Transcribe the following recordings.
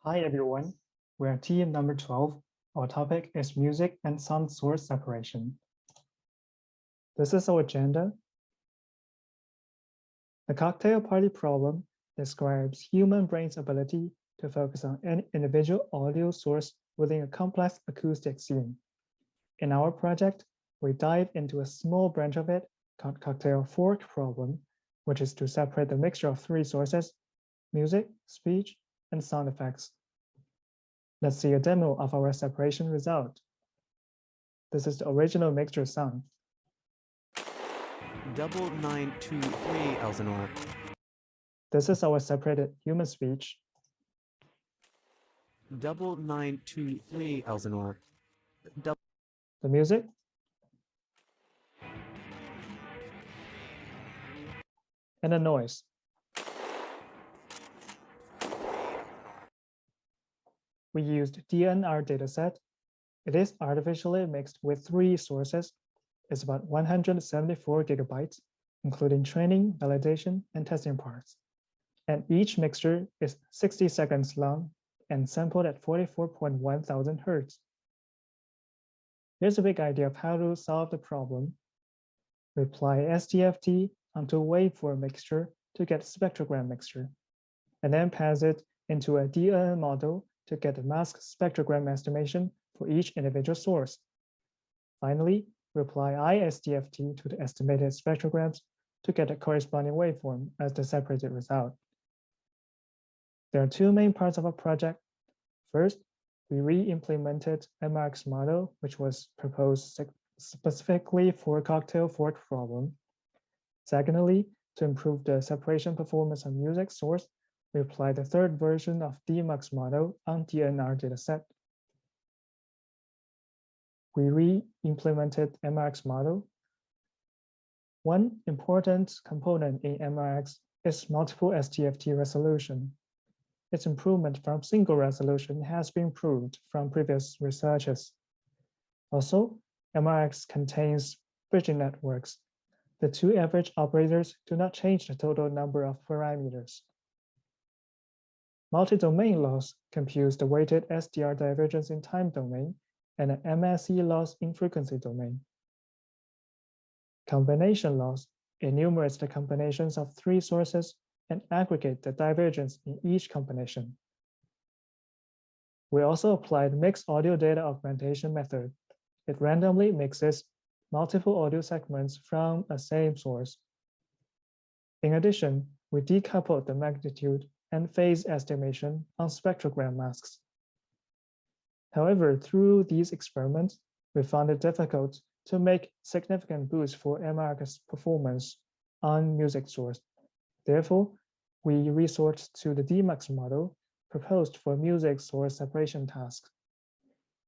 Hi everyone, we're team number 12. Our topic is music and sound source separation. This is our agenda. The cocktail party problem describes human brain's ability to focus on an individual audio source within a complex acoustic scene. In our project, we dive into a small branch of it called cocktail fork problem, which is to separate the mixture of three sources: music, speech, and sound effects. Let's see a demo of our separation result. This is the original mixture sound. Double 923 Elsinore. This is our separated human speech. Double 923 Elsinore. Double The music. And the noise. We used DNR dataset. It is artificially mixed with three sources. It's about 174 gigabytes, including training, validation, and testing parts. And each mixture is 60 seconds long and sampled at 44.1 thousand hertz. Here's a big idea of how to solve the problem. We apply SDFT onto a waveform mixture to get spectrogram mixture, and then pass it into a DNN model to get a mask spectrogram estimation for each individual source. Finally, we apply ISDFT to the estimated spectrograms to get a corresponding waveform as the separated result. There are two main parts of our project. First, we re-implemented MRX model, which was proposed specifically for cocktail fork problem. Secondly, to improve the separation performance of music source, we applied the third version of DMUX model on DNR dataset. We re-implemented MRX model. One important component in MRX is multiple SDFT resolution. Its improvement from single resolution has been proved from previous researches. Also, MRX contains bridging networks. The two average operators do not change the total number of parameters. Multi-domain loss computes the weighted SDR divergence in time domain and an MSE loss in frequency domain. Combination loss enumerates the combinations of three sources and aggregate the divergence in each combination. We also applied mixed audio data augmentation method. It randomly mixes multiple audio segments from a same source. In addition, we decoupled the magnitude and phase estimation on spectrogram masks. However, through these experiments, we found it difficult to make significant boosts for MRX performance on music source. Therefore, we resort to the DMUX model proposed for music source separation tasks.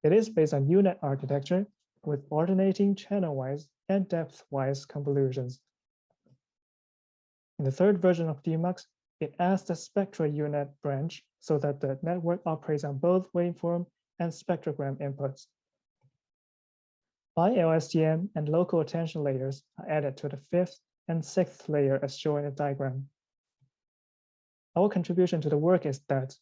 It is based on UNet architecture with alternating channel-wise and depth-wise convolutions. In the third version of DMUX, it adds the spectra UNet branch so that the network operates on both waveform and spectrogram inputs. Bi-LSTM and local attention layers are added to the fifth and sixth layer as shown in the diagram. Our contribution to the work is that,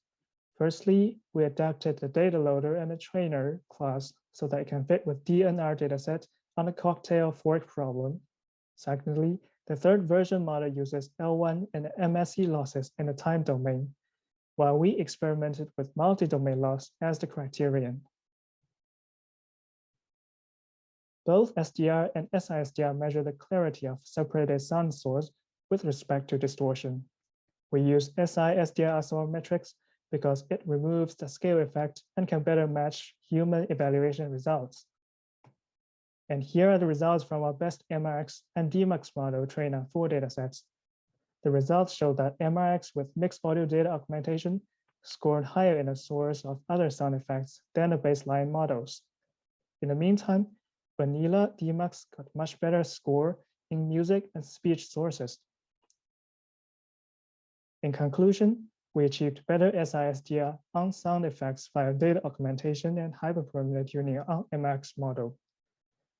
firstly, we adapted the data loader and the trainer class so that it can fit with DNR dataset on a cocktail fork problem. Secondly, the third version model uses L1 and MSE losses in the time domain, while we experimented with multi-domain loss as the criterion. Both SDR and SISDR measure the clarity of separated sound source with respect to distortion. We use SI-SDR as our metrics because it removes the scale effect and can better match human evaluation results. And here are the results from our best MRX and DMUX model trained on 4 datasets. The results show that MRX with mixed audio data augmentation scored higher in the source of other sound effects than the baseline models. In the meantime, vanilla DMUX got much better score in music and speech sources. In conclusion, we achieved better SISDR on sound effects via data augmentation and hyperparameter tuning on MRX model.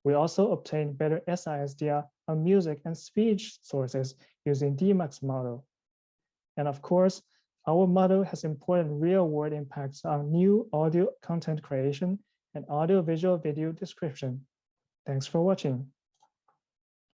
We also obtained better SISDR on music and speech sources using DMUX model. And of course, Our model has important real-world impacts on new audio content creation and audio-visual video description. Thanks for watching.